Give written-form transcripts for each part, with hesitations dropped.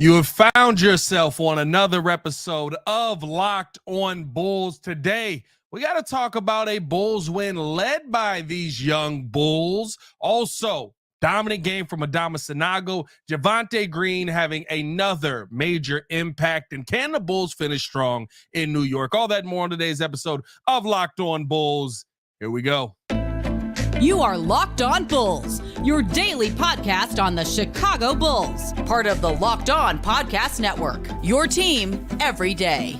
You have found yourself on another episode of Locked on Bulls. Today, we got to talk about a Bulls win led by these young Bulls. Also, dominant game from Adama Sanogo, Javonte Green having another major impact. And can the Bulls finish strong in New York? All that and more on today's episode of Locked on Bulls. Here we go. You are Locked on Bulls, your daily podcast on the Chicago Bulls, part of the Locked On Podcast Network, your team every day.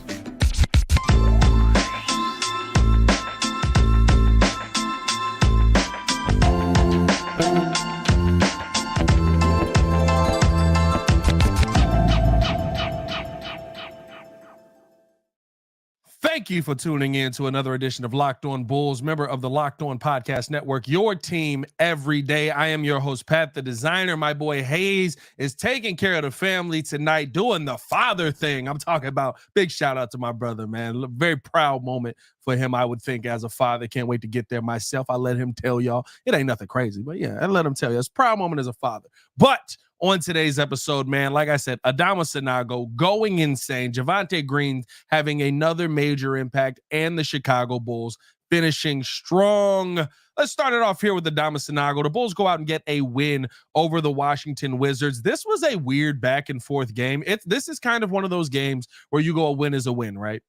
Thank you for tuning in to another edition of Locked On Bulls, member of the Locked On Podcast Network, your team every day. I am your host, Pat the Designer. My boy Haize is taking care of the family tonight, doing the father thing. I'm talking about big shout out to my brother, man. Very proud moment for him, I would think, as a father. Can't wait to get there myself. I let him tell y'all. It ain't nothing crazy, but yeah, I let him tell you. It's a proud moment as a father. But on today's episode, man, like I said, Adama Sanago going insane, Javonte Green having another major impact, and the Chicago Bulls finishing strong. Let's start it off here with Adama Sanogo. The Bulls go out and get a win over the Washington Wizards. This was a weird back and forth game. This is kind of one of those games where you go a win is a win, right?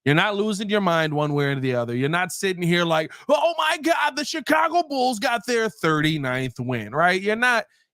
You're not losing your mind one way or the other. You're not sitting here like, oh my God, the Chicago Bulls got their 39th win, right?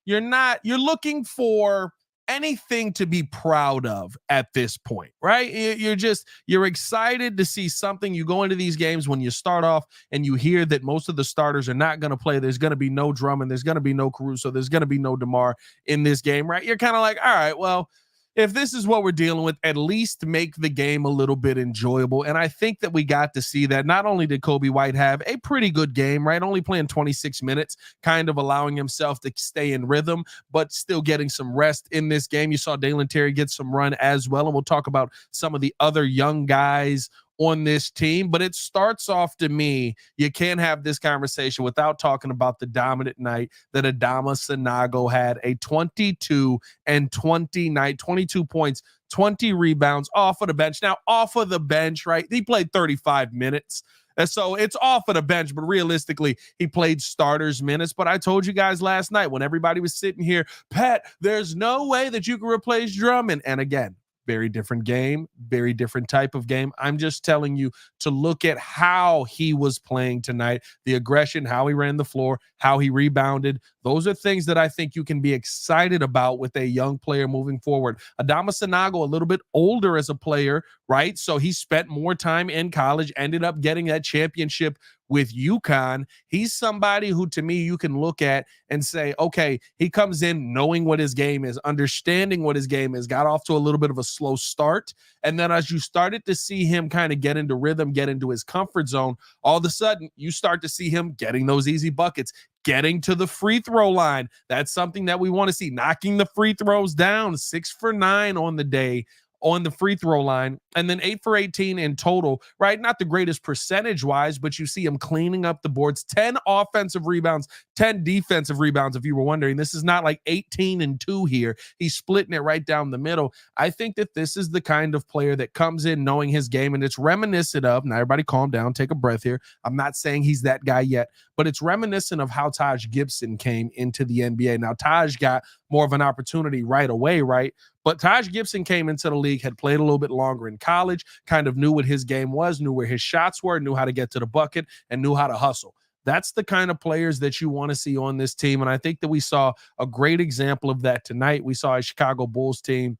You're looking for anything to be proud of at this point, right? You're excited to see something. You go into these games when you start off and you hear that most of the starters are not going to play. There's going to be no Drummond. There's going to be no Caruso. There's going to be no DeMar in this game, right? You're kind of like, all right, well, if this is what we're dealing with, at least make the game a little bit enjoyable. And I think that we got to see that. Not only did Kobe White have a pretty good game, right? Only playing 26 minutes, kind of allowing himself to stay in rhythm, but still getting some rest in this game. You saw Dalen Terry get some run as well. And we'll talk about some of the other young guys on this team, but it starts off, to me, you can't have this conversation without talking about the dominant night that Adama Sanago had. A 22 and 20 night, 22 points, 20 rebounds off of the bench. Now, off of the bench, right? He played 35 minutes. And so it's off of the bench, but realistically, he played starters minutes. But I told you guys last night when everybody was sitting here, Pat, there's no way that you can replace Drummond. And again, very different game, very different type of game. I'm just telling you to look at how he was playing tonight, the aggression, how he ran the floor, how he rebounded. Those are things that I think you can be excited about with a young player moving forward. Adama Sanago, a little bit older as a player, right? So he spent more time in college, ended up getting that championship with UConn. He's somebody who, to me, you can look at and say, okay, he comes in knowing what his game is, understanding what his game is, got off to a little bit of a slow start. And then as you started to see him kind of get into rhythm, get into his comfort zone, all of a sudden you start to see him getting those easy buckets, getting to the free throw line. That's something that we want to see, knocking the free throws down, 6 for 9 on the day on the free throw line, and then 8 for 18 in total, right? Not the greatest percentage wise, but you see him cleaning up the boards, 10 offensive rebounds, 10 defensive rebounds. If you were wondering, this is not like 18 and 2 here. He's splitting it right down the middle. I think that this is the kind of player that comes in knowing his game, and it's reminiscent of, now everybody calm down, take a breath here. I'm not saying he's that guy yet, but it's reminiscent of how Taj Gibson came into the NBA. Now, Taj got more of an opportunity right away, right? But Taj Gibson came into the league, had played a little bit longer in college, kind of knew what his game was, knew where his shots were, knew how to get to the bucket, and knew how to hustle. That's the kind of players that you want to see on this team. And I think that we saw a great example of that tonight. We saw a Chicago Bulls team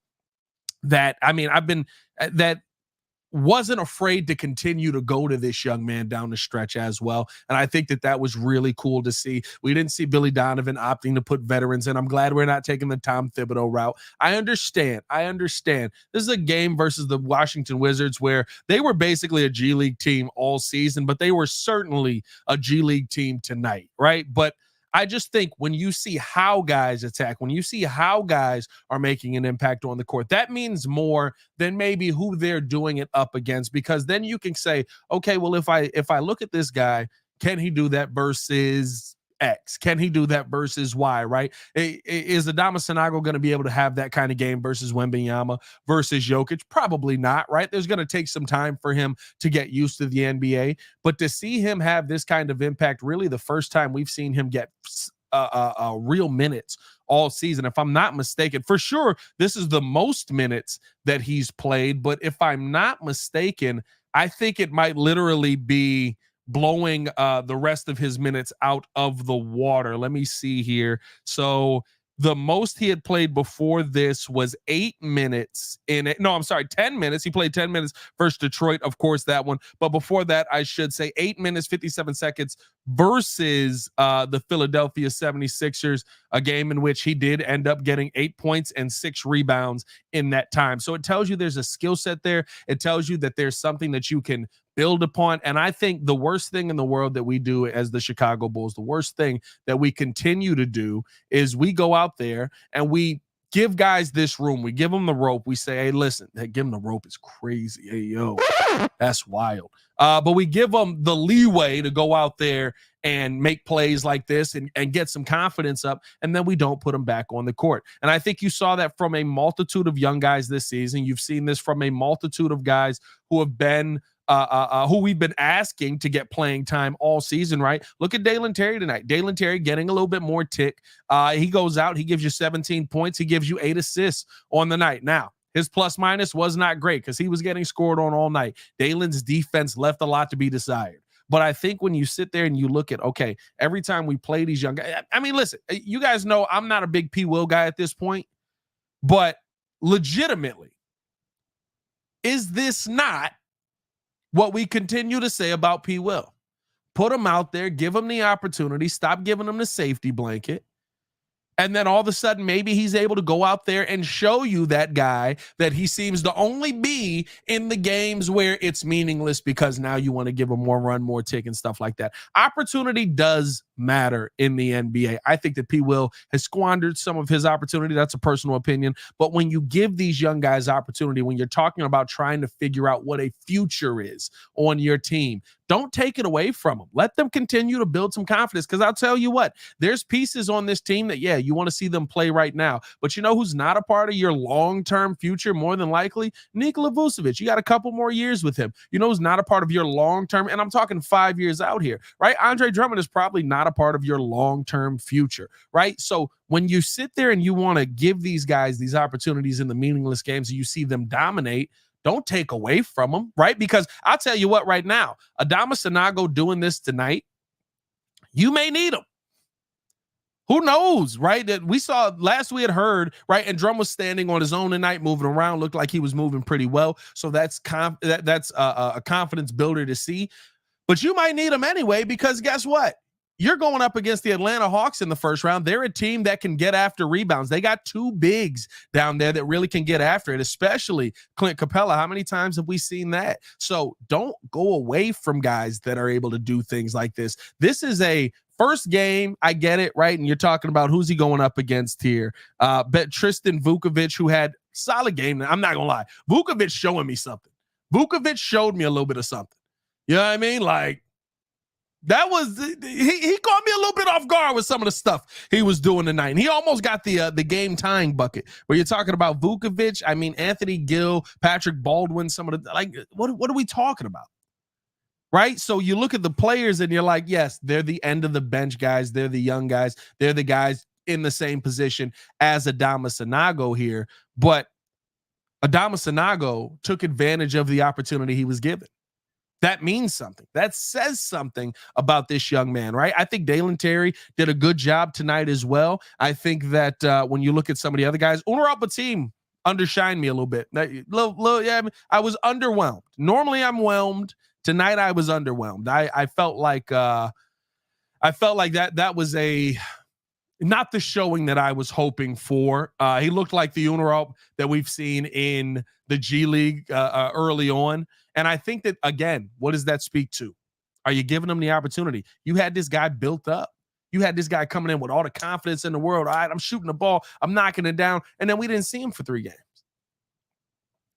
that, that wasn't afraid to continue to go to this young man down the stretch as well. And I think that that was really cool to see. We didn't see Billy Donovan opting to put veterans in. I'm glad we're not taking the Tom Thibodeau route. I understand. This is a game versus the Washington Wizards where they were basically a G League team all season, but they were certainly a G League team tonight, right? But I just think when you see how guys attack, when you see how guys are making an impact on the court, that means more than maybe who they're doing it up against, because then you can say, okay, well, if I look at this guy, can he do that versus X? Can he do that versus Y, right? Is Adama Sanago going to be able to have that kind of game versus Wembanyama versus Jokic? Probably not, right? There's going to take some time for him to get used to the NBA, but to see him have this kind of impact, really the first time we've seen him get real minutes all season. If I'm not mistaken, for sure, this is the most minutes that he's played. But if I'm not mistaken, I think it might literally be blowing the rest of his minutes out of the water. Let me see here. So the most he had played before this was 8 minutes in it. No, I'm sorry, 10 minutes. He played 10 minutes versus Detroit, of course, that one. But before that, I should say 8 minutes, 57 seconds versus the Philadelphia 76ers, a game in which he did end up getting 8 points and 6 rebounds in that time. So it tells you there's a skill set there. It tells you that there's something that you can build upon. And I think the worst thing in the world that we do as the Chicago Bulls, the worst thing that we continue to do is we go out there and we give guys this room. We give them the rope. We say, hey, listen, hey, give them the rope is crazy. Hey, yo, that's wild. But we give them the leeway to go out there and make plays like this and get some confidence up, and then we don't put them back on the court. And I think you saw that from a multitude of young guys this season. You've seen this from a multitude of guys who have been who we've been asking to get playing time all season, right? Look at Dalen Terry tonight. Dalen Terry getting a little bit more tick. He goes out, he gives you 17 points, he gives you 8 assists on the night. Now, his plus minus was not great because he was getting scored on all night. Dalen's defense left a lot to be desired. But I think when you sit there and you look at, okay, every time we play these young guys, I mean, listen, you guys know I'm not a big P. Will guy at this point, but legitimately, is this not what we continue to say about P. Will? Put him out there, give him the opportunity, stop giving him the safety blanket. And then all of a sudden, maybe he's able to go out there and show you that guy that he seems to only be in the games where it's meaningless because now you want to give him more run, more tick and stuff like that. Opportunity does matter in the NBA. I think that P. Will has squandered some of his opportunity. That's a personal opinion. But when you give these young guys opportunity, when you're talking about trying to figure out what a future is on your team, don't take it away from them. Let them continue to build some confidence, because I'll tell you what, there's pieces on this team that, yeah, you want to see them play right now. But you know who's not a part of your long-term future more than likely? Nikola Vucevic. You got a couple more years with him. You know who's not a part of your long-term, and I'm talking 5 years out here, right? Andre Drummond is probably not a part of your long-term future, right? So when you sit there and you want to give these guys these opportunities in the meaningless games and you see them dominate, don't take away from them, right? Because I'll tell you what, right now, Adama Sanago doing this tonight, you may need him. Who knows, right? That we saw last we had heard, right? And Drum was standing on his own tonight, moving around, looked like he was moving pretty well. So that's a confidence builder to see. But you might need him anyway, because guess what? You're going up against the Atlanta Hawks in the first round. They're a team that can get after rebounds. They got 2 bigs down there that really can get after it, especially Clint Capella. How many times have we seen that? So don't go away from guys that are able to do things like this. This is a first game. I get it, right? And you're talking about who's he going up against here. Bet Tristan Vukovic, who had solid game. I'm not going to lie. Vukovic showing me something. Vukovic showed me a little bit of something. You know what I mean? Like, that was he caught me a little bit off guard with some of the stuff he was doing tonight. And he almost got the game tying bucket. Where you're talking about Vukovic, I mean Anthony Gill, Patrick Baldwin, some of the, like, what are we talking about? Right? So you look at the players and you're like, yes, they're the end of the bench guys, they're the young guys, they're the guys in the same position as Adama Sanago here. But Adama Sanago took advantage of the opportunity he was given. That means something. That says something about this young man, right? I think Dalen Terry did a good job tonight as well. I think that when you look at some of the other guys, Unur Al-Batim undershined me a little bit. Yeah, I was underwhelmed. Normally I'm whelmed. Tonight I was underwhelmed. I felt like that was not the showing that I was hoping for. He looked like the Unur that we've seen in the G League early on. And I think that, again, what does that speak to? Are you giving him the opportunity? You had this guy built up. You had this guy coming in with all the confidence in the world. All right, I'm shooting the ball. I'm knocking it down. And then we didn't see him for 3 games.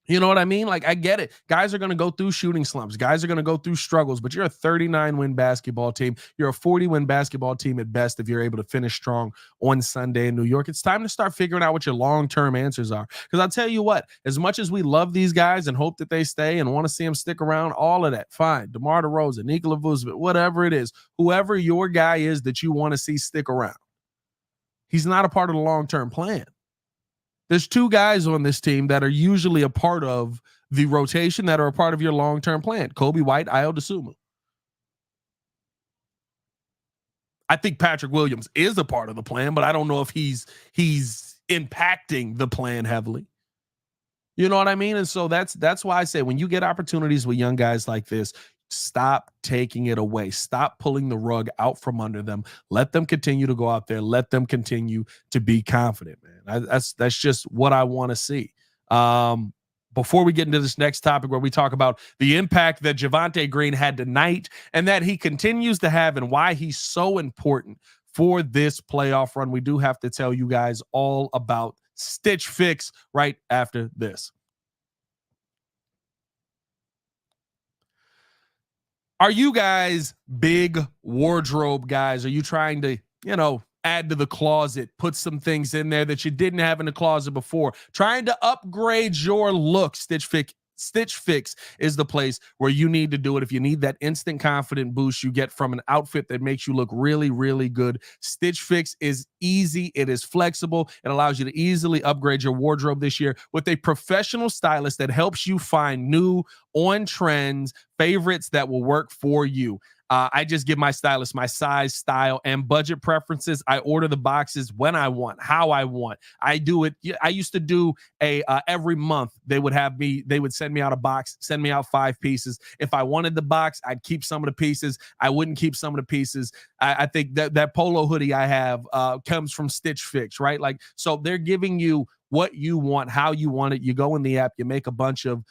You know what I mean? Like, I get it. Guys are going to go through shooting slumps. Guys are going to go through struggles, but you're a 39-win basketball team. You're a 40-win basketball team at best if you're able to finish strong on Sunday in New York. It's time to start figuring out what your long-term answers are. Because I'll tell you what, as much as we love these guys and hope that they stay and want to see them stick around, all of that, fine. DeMar DeRozan, Nikola Vucevic, whatever it is, whoever your guy is that you want to see stick around, he's not a part of the long-term plan. There's two guys on this team that are usually a part of the rotation that are a part of your long-term plan. Kobe White, Ayo Dosunmu. I think Patrick Williams is a part of the plan, but I don't know if he's impacting the plan heavily. You know what I mean? And so that's why I say when you get opportunities with young guys like this, stop taking it away. Stop pulling the rug out from under them. Let them continue to go out there. Let them continue to be confident, man. That's just what I want to see. Before we get into this next topic where we talk about the impact that Javonte Green had tonight and that he continues to have and why he's so important for this playoff run, we do have to tell you guys all about Stitch Fix right after this. Are you guys big wardrobe guys? Are you trying to, add to the closet, put some things in there that you didn't have in the closet before, trying to upgrade your look? Stitch Fix is the place where you need to do it. If you need that instant confident boost you get from an outfit that makes you look really, really good, Stitch Fix is easy. It is flexible. It allows you to easily upgrade your wardrobe this year with a professional stylist that helps you find new on trends favorites that will work for you. I just give my stylist my size, style, and budget preferences. I order the boxes when I want, how I want. I do it. I used to do every month they would send me out a box, send me out 5 pieces. If I wanted the box, I'd keep some of the pieces. I wouldn't keep some of the pieces. I think that polo hoodie I have comes from Stitch Fix, right? Like, so they're giving you what you want, how you want it. You go in the app, you make a bunch of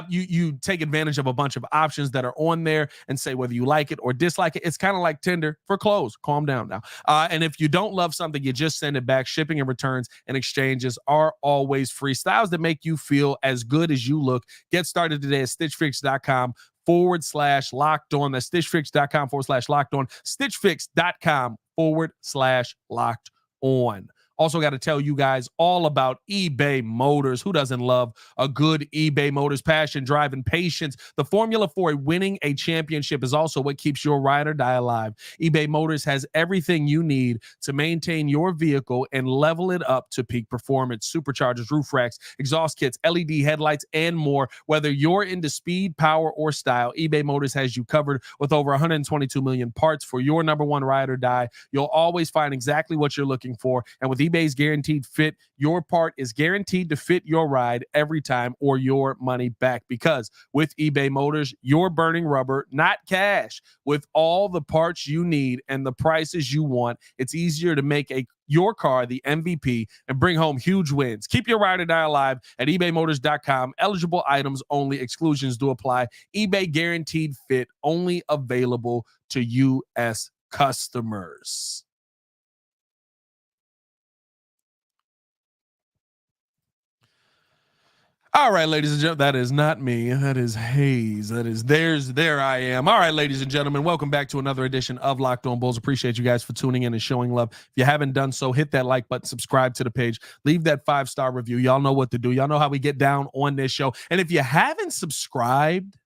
you take advantage of a bunch of options that are on there and say whether you like it or dislike it. It's kind of like Tinder for clothes. Calm down now. And if you don't love something, you just send it back. Shipping and returns and exchanges are always free. Styles that make you feel as good as you look. Get started today at stitchfix.com/locked on. That's stitchfix.com/locked on. Stitchfix.com/locked on. Also got to tell you guys all about eBay Motors. Who doesn't love a good eBay Motors? Passion, drive, and patience. The formula for winning a championship is also what keeps your ride or die alive. eBay Motors has everything you need to maintain your vehicle and level it up to peak performance. Superchargers, roof racks, exhaust kits, LED headlights, and more. Whether you're into speed, power, or style, eBay Motors has you covered with over 122 million parts for your number one ride or die. You'll always find exactly what you're looking for. And with eBay's guaranteed fit, your part is guaranteed to fit your ride every time or your money back. Because with eBay Motors, you're burning rubber, not cash. With all the parts you need and the prices you want, it's easier to make your car the MVP and bring home huge wins. Keep your ride or die alive at ebaymotors.com. Eligible items only. Exclusions do apply. eBay guaranteed fit, only available to U.S. customers. All right, ladies and gentlemen, that is not me. That is Haize. There I am. All right, ladies and gentlemen, welcome back to another edition of Locked On Bulls. Appreciate you guys for tuning in and showing love. If you haven't done so, hit that like button, subscribe to the page, leave that 5-star review. Y'all know what to do. Y'all know how we get down on this show. And if you haven't subscribed,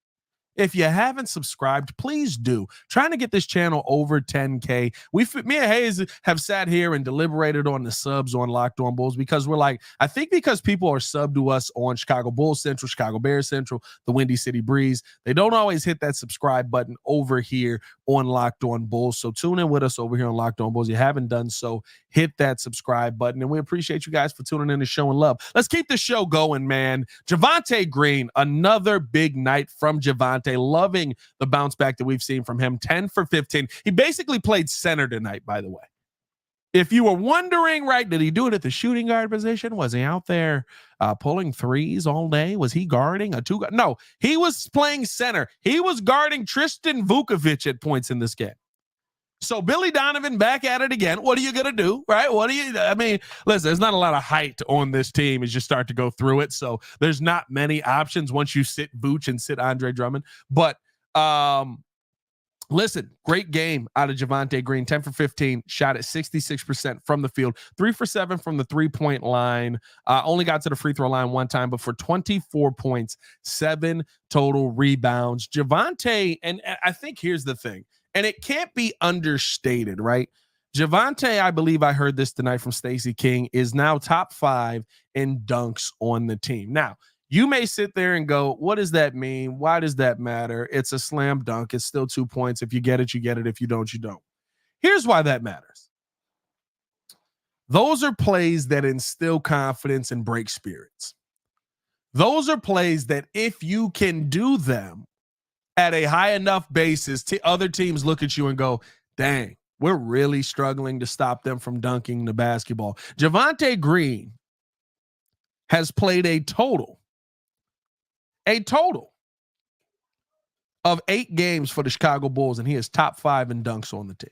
please do. Trying to get this channel over 10K. Me and Haize have sat here and deliberated on the subs on Locked On Bulls because we're like, I think because people are subbed to us on Chicago Bulls Central, Chicago Bears Central, the Windy City Breeze, they don't always hit that subscribe button over here on Locked On Bulls. So tune in with us over here on Locked On Bulls. If you haven't done so, hit that subscribe button. And we appreciate you guys for tuning in and showing love. Let's keep the show going, man. Javonte Green, another big night from Javonte. Loving the bounce back that we've seen from him. 10 for 15. He basically played center tonight, by the way. If you were wondering, right, did he do it at the shooting guard position? Was he out there pulling threes all day? Was he guarding a 2-guard? No, he was playing center. He was guarding Tristan Vukovic at points in this game. So Billy Donovan back at it again. What are you going to do, right? I mean, listen, there's not a lot of height on this team as you start to go through it. So there's not many options once you sit Vooch and sit Andre Drummond. But listen, great game out of Javonte Green, 10 for 15, shot at 66% from the field, 3 for 7 from the 3-point line. Only got to the free throw line one time, but for 24 points, 7 total rebounds. Javonte, and I think here's the thing, and it can't be understated, right? Javonte, I believe I heard this tonight from Stacey King, is now top 5 in dunks on the team. Now, you may sit there and go, what does that mean? Why does that matter? It's a slam dunk. It's still 2 points. If you get it, you get it. If you don't, you don't. Here's why that matters. Those are plays that instill confidence and break spirits. Those are plays that if you can do them at a high enough basis, other teams look at you and go, dang, we're really struggling to stop them from dunking the basketball. Javonte Green has played a total of 8 games for the Chicago Bulls, and he is top 5 in dunks on the team.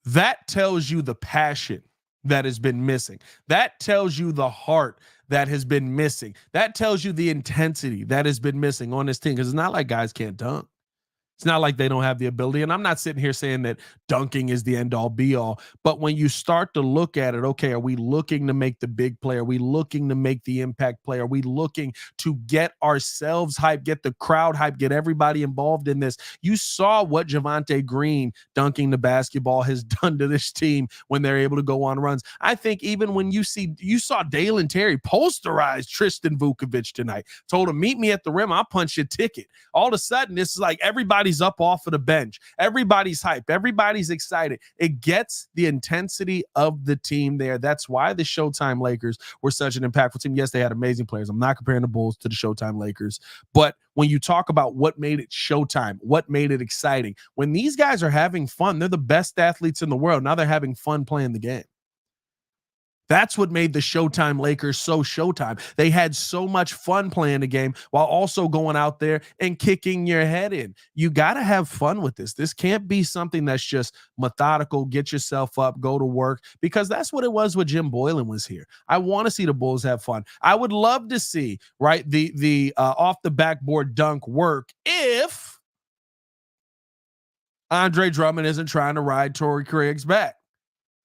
That tells you the passion that has been missing. That tells you the heart that has been missing. That tells you the intensity that has been missing on this team, because it's not like guys can't dunk. It's not like they don't have the ability. And I'm not sitting here saying that dunking is the end all be all, but when you start to look at it, okay, are we looking to make the big play? Are we looking to make the impact play? Are we looking to get ourselves hyped, get the crowd hyped, get everybody involved in this? You saw what Javonte Green dunking the basketball has done to this team when they're able to go on runs. I think even when you saw Dalen Terry posterize Tristan Vukovic tonight, told him, meet me at the rim, I'll punch your ticket. All of a sudden, this is like everybody's up off of the bench. Everybody's hyped. Everybody's excited. It gets the intensity of the team there. That's why the Showtime Lakers were such an impactful team. Yes, they had amazing players. I'm not comparing the Bulls to the Showtime Lakers, but when you talk about what made it Showtime, what made it exciting, when these guys are having fun, they're the best athletes in the world. Now they're having fun playing the game. That's what made the Showtime Lakers so Showtime. They had so much fun playing the game while also going out there and kicking your head in. You got to have fun with this. This can't be something that's just methodical, get yourself up, go to work, because that's what it was when Jim Boylan was here. I want to see the Bulls have fun. I would love to see, right, the off the backboard dunk work if Andre Drummond isn't trying to ride Torrey Craig's back.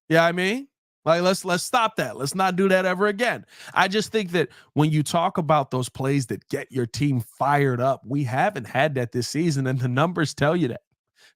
Yeah, I mean? Like, let's stop that. Let's not do that ever again. I just think that when you talk about those plays that get your team fired up, we haven't had that this season, and the numbers tell you that.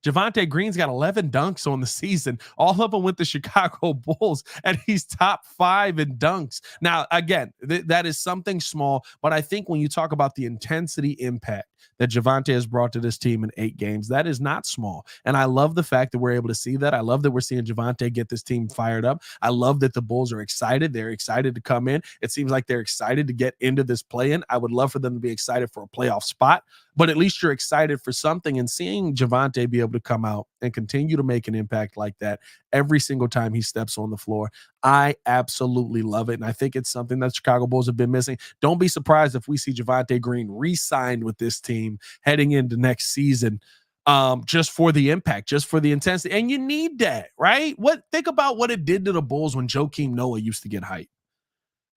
Javonte Green's got 11 dunks on the season, all of them with the Chicago Bulls, and he's top 5 in dunks. Now, again, that is something small, but I think when you talk about the intensity impact that Javonte has brought to this team in 8 games, that is not small. And I love the fact that we're able to see that. I love that we're seeing Javonte get this team fired up. I love that the Bulls are excited. They're excited to come in. It seems like they're excited to get into this play-in. I would love for them to be excited for a playoff spot, but at least you're excited for something. And seeing Javonte be able to come out and continue to make an impact like that every single time he steps on the floor, I absolutely love it. And I think it's something that Chicago Bulls have been missing. Don't be surprised if we see Javonte Green re-signed with this team heading into next season, just for the impact, just for the intensity. And you need that, right? Think about what it did to the Bulls when Joakim Noah used to get hyped.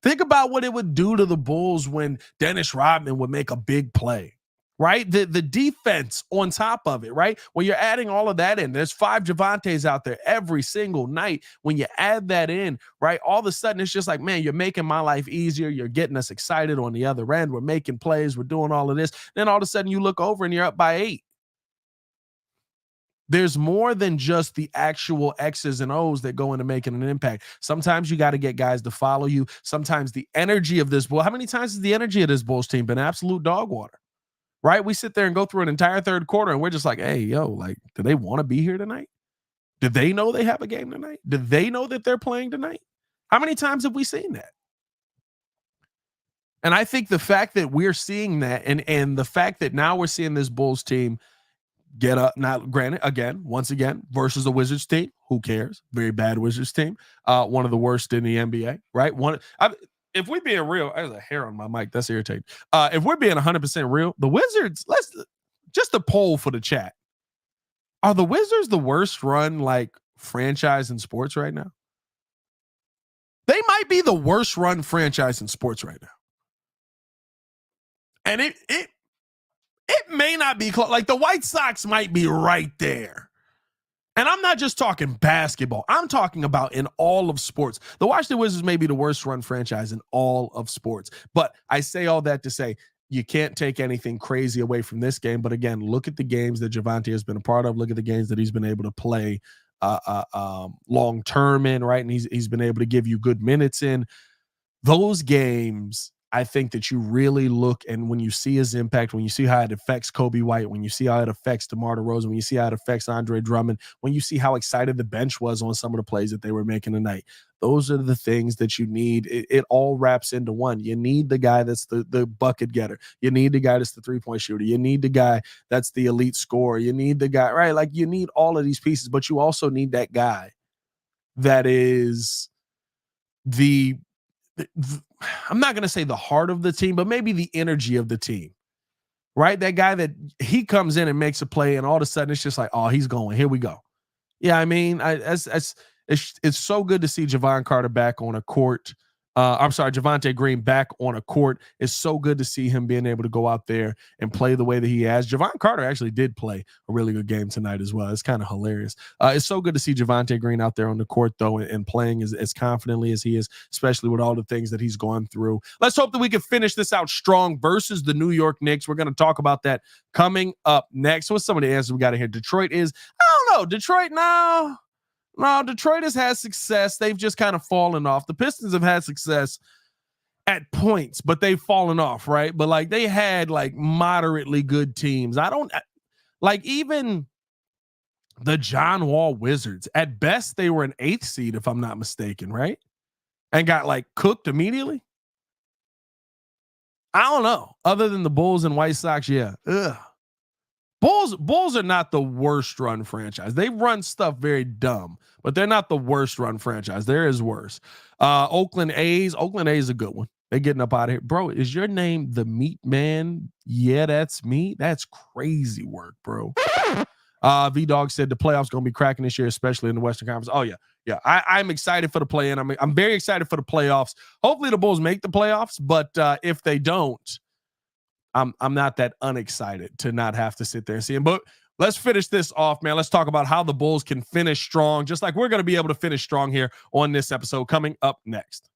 Think about what it would do to the Bulls when Dennis Rodman would make a big play. Right? The defense on top of it, right? When you're adding all of that in, there's 5 Javontes out there every single night. When you add that in, right, all of a sudden it's just like, man, you're making my life easier. You're getting us excited on the other end. We're making plays. We're doing all of this. Then all of a sudden you look over and you're up by 8. There's more than just the actual X's and O's that go into making an impact. Sometimes you got to get guys to follow you. Sometimes the energy of this Bull, how many times has the energy of this Bulls team been absolute dog water? Right? We sit there and go through an entire third quarter and we're just like, hey, yo, like, do they want to be here tonight? Do they know they have a game tonight? Do they know that they're playing tonight? How many times have we seen that? And I think the fact that we're seeing that and the fact that now we're seeing this Bulls team get up, not granted, once again, versus a Wizards team, who cares? Very bad Wizards team. One of the worst in the NBA, right? If we're being real, there's a hair on my mic. That's irritating. If we're being 100% real, the Wizards, just a poll for the chat. Are the Wizards the worst run like franchise in sports right now? They might be the worst run franchise in sports right now. And it may not be close. Like the White Sox might be right there. And I'm not just talking basketball. I'm talking about in all of sports. The Washington Wizards may be the worst run franchise in all of sports. But I say all that to say you can't take anything crazy away from this game. But again, look at the games that Javonte has been a part of. Look at the games that he's been able to play long term in, right? And he's been able to give you good minutes in those games. I think that you really look, and when you see his impact, when you see how it affects Kobe White, when you see how it affects DeMar DeRozan, when you see how it affects Andre Drummond, when you see how excited the bench was on some of the plays that they were making tonight, those are the things that you need. It all wraps into one. You need the guy that's the bucket getter. You need the guy that's the three-point shooter. You need the guy that's the elite scorer. You need the guy, right? Like you need all of these pieces, but you also need that guy that is I'm not going to say the heart of the team, but maybe the energy of the team, right? That guy that he comes in and makes a play and all of a sudden it's just like, oh, he's going, here we go. Yeah. I mean, it's so good to see Javon Carter back on a court. Javonte Green back on a court. It's so good to see him being able to go out there and play the way that he has. Javon Carter actually did play a really good game tonight as well. It's kind of hilarious. It's so good to see Javonte Green out there on the court, though, and playing as confidently as he is, especially with all the things that he's gone through. Let's hope that we can finish this out strong versus the New York Knicks. We're going to talk about that coming up next. What's some of the answers we got in here? Detroit is, I don't know. Detroit now. No, Detroit has had success. They've just kind of fallen off. The Pistons have had success at points, but they've fallen off, right? But like they had like moderately good teams. I don't like even the John Wall Wizards. At best, they were an 8th seed, if I'm not mistaken, right? And got like cooked immediately. I don't know. Other than the Bulls and White Sox, yeah. Ugh. Bulls are not the worst run franchise. They run stuff very dumb, but they're not the worst run franchise. There is worse. Oakland A's. Oakland A's is a good one. They're getting up out of here. Bro, is your name the Meat Man? Yeah, that's me. That's crazy work, bro. V-Dog said the playoffs going to be cracking this year, especially in the Western Conference. Oh, yeah. Yeah, I'm excited for the play-in. I'm very excited for the playoffs. Hopefully the Bulls make the playoffs, but if they don't, I'm not that unexcited to not have to sit there and see him. But let's finish this off, man. Let's talk about how the Bulls can finish strong, just like we're going to be able to finish strong here on this episode coming up next.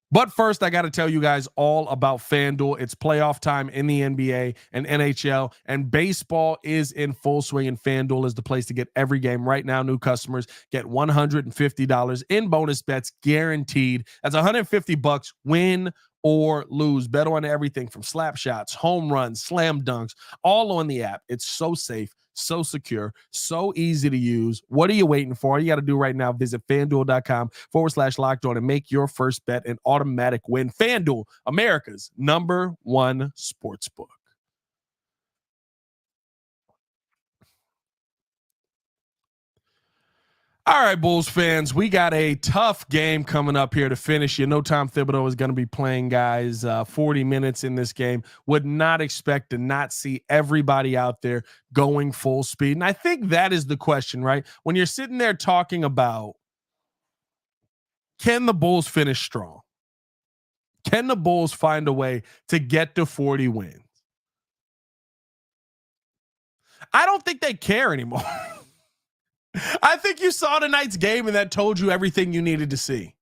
But first, I got to tell you guys all about FanDuel. It's playoff time in the NBA and NHL, and baseball is in full swing, and FanDuel is the place to get every game. Right now, new customers get $150 in bonus bets guaranteed. That's $150 win or lose. Bet on everything from slap shots, home runs, slam dunks, all on the app. It's so safe, so secure, so easy to use. What are you waiting for? All you got to do right now, visit FanDuel.com/locked on and make your first bet an automatic win. FanDuel, America's #1 sportsbook. All right, Bulls fans, we got a tough game coming up here to finish. You know, Tom Thibodeau is going to be playing guys 40 minutes in this game. Would not expect to not see everybody out there going full speed. And I think that is the question, right? When you're sitting there talking about, can the Bulls finish strong? Can the Bulls find a way to get to 40 wins? I don't think they care anymore. I think you saw tonight's game and that told you everything you needed to see.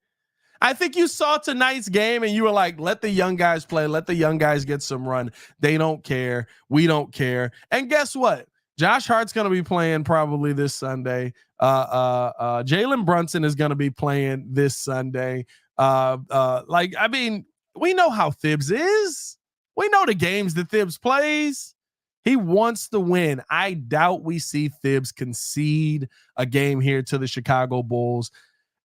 I think you saw tonight's game and you were like, let the young guys play. Let the young guys get some run. They don't care. We don't care. And guess what? Josh Hart's going to be playing probably this Sunday. Jalen Brunson is going to be playing this Sunday. I mean, we know how Thibs is. We know the games that Thibs plays. He wants to win. I doubt we see Thibs concede a game here to the Chicago Bulls.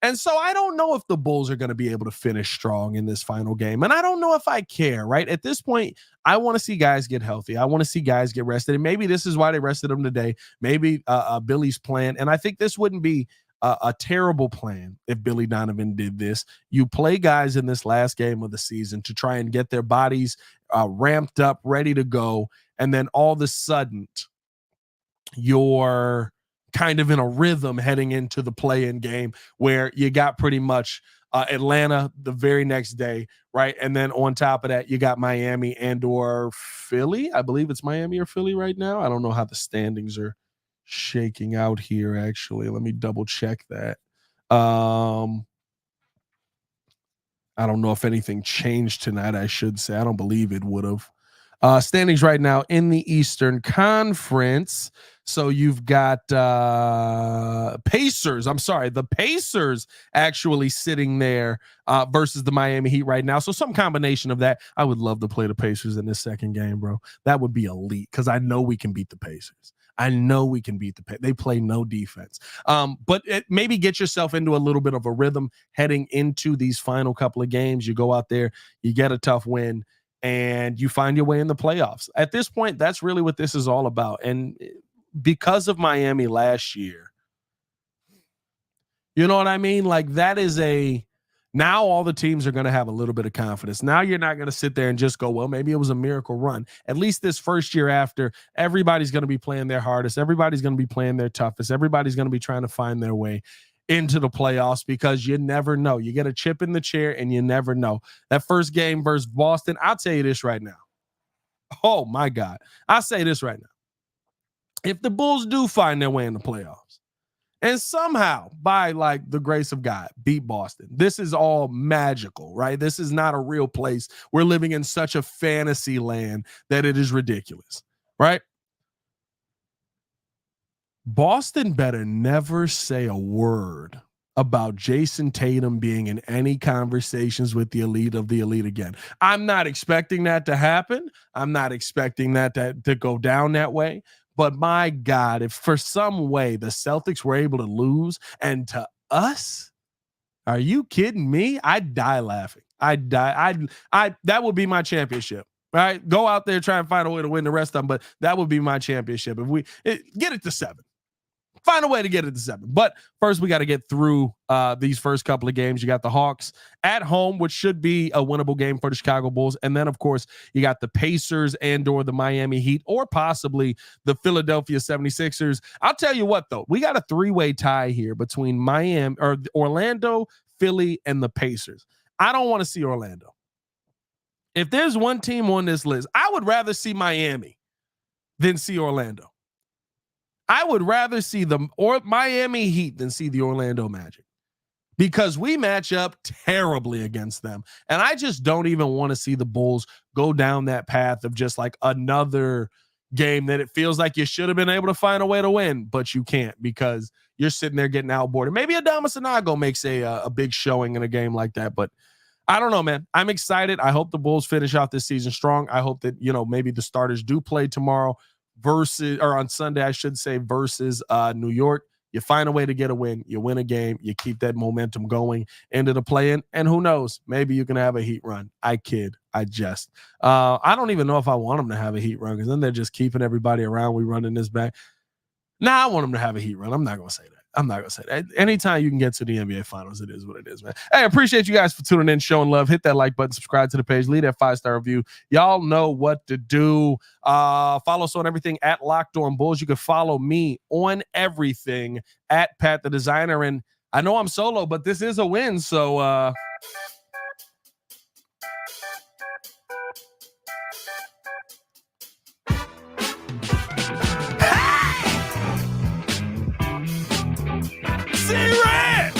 And so I don't know if the Bulls are going to be able to finish strong in this final game. And I don't know if I care, right? At this point, I want to see guys get healthy. I want to see guys get rested. And maybe this is why they rested them today. Maybe Billy's plan. And I think this wouldn't be a terrible plan if Billy Donovan did this. You play guys in this last game of the season to try and get their bodies ramped up, ready to go, and then all of a sudden you're kind of in a rhythm heading into the play-in game where you got pretty much Atlanta the very next day, right? And then on top of that, you got Miami and or Philly. I believe it's Miami or Philly right now. I don't know how the standings are shaking out here, actually. Let me double check that. I don't know if anything changed tonight, I should say. I don't believe it would have. Standings right now in the Eastern Conference. So you've got Pacers. I'm sorry, the Pacers actually sitting there versus the Miami Heat right now. So some combination of that. I would love to play the Pacers in this second game, bro. That would be elite because I know we can beat the Pacers. I know we can beat the Pacers. They play no defense. But maybe get yourself into a little bit of a rhythm heading into these final couple of games. You go out there, you get a tough win, and you find your way in the playoffs. At this point, that's really what this is all about. And because of Miami last year, you know what I mean? Like that is now all the teams are going to have a little bit of confidence. Now you're not going to sit there and just go, well, maybe it was a miracle run. At least this first year after, everybody's going to be playing their hardest. Everybody's going to be playing their toughest. Everybody's going to be trying to find their way into the playoffs because you never know. You get a chip in the chair and you never know. That first game versus Boston, I'll tell you this right now. Oh, my God. I'll say this right now. If the Bulls do find their way in the playoffs and somehow, by like the grace of God, beat Boston, this is all magical, right? This is not a real place. We're living in such a fantasy land that it is ridiculous, right? Boston better never say a word about Jason Tatum being in any conversations with the elite of the elite again. I'm not expecting that to happen. I'm not expecting that to go down that way. But my God, if for some way the Celtics were able to lose and to us, are you kidding me? I'd die laughing. I'd die. That would be my championship. Right? Go out there, try and find a way to win the rest of them, but that would be my championship. If we get it to 7. Find a way to get it to 7. But first, we got to get through these first couple of games. You got the Hawks at home, which should be a winnable game for the Chicago Bulls. And then, of course, you got the Pacers and or the Miami Heat or possibly the Philadelphia 76ers. I'll tell you what, though. We got a 3-way tie here between Miami or Orlando, Philly, and the Pacers. I don't want to see Orlando. If there's one team on this list, I would rather see Miami than see Orlando. I would rather see the Miami Heat than see the Orlando Magic because we match up terribly against them. And I just don't even want to see the Bulls go down that path of just like another game that it feels like you should have been able to find a way to win, but you can't because you're sitting there getting outboarded. Maybe Adama Sanogo makes a big showing in a game like that, but I don't know, man. I'm excited. I hope the Bulls finish out this season strong. I hope that, maybe the starters do play tomorrow on Sunday, I should say, versus New York. You find a way to get a win. You win a game. You keep that momentum going into the play-in. And who knows? Maybe you can have a Heat run. I kid. I jest. I don't even know if I want them to have a Heat run because then they're just keeping everybody around. We running this back. I want them to have a Heat run. I'm not going to say that. Anytime you can get to the NBA Finals, it is what it is, man. Hey, I appreciate you guys for tuning in, showing love. Hit that like button, subscribe to the page, leave that 5-star review. Y'all know what to do. Follow us on everything at Locked On Bulls. You can follow me on everything at Pat the Designer. And I know I'm solo, but this is a win. So Red!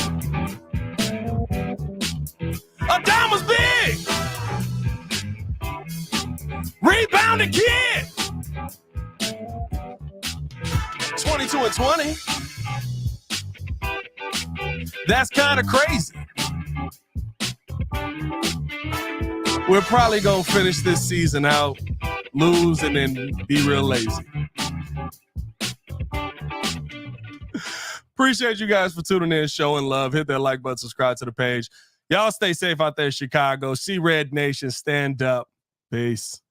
Adama's big! Rebounding kid! 22 and 20. That's kind of crazy. We're probably going to finish this season out, lose, and then be real lazy. Appreciate you guys for tuning in, showing love. Hit that like button, subscribe to the page. Y'all stay safe out there in Chicago. See Red Nation, stand up. Peace.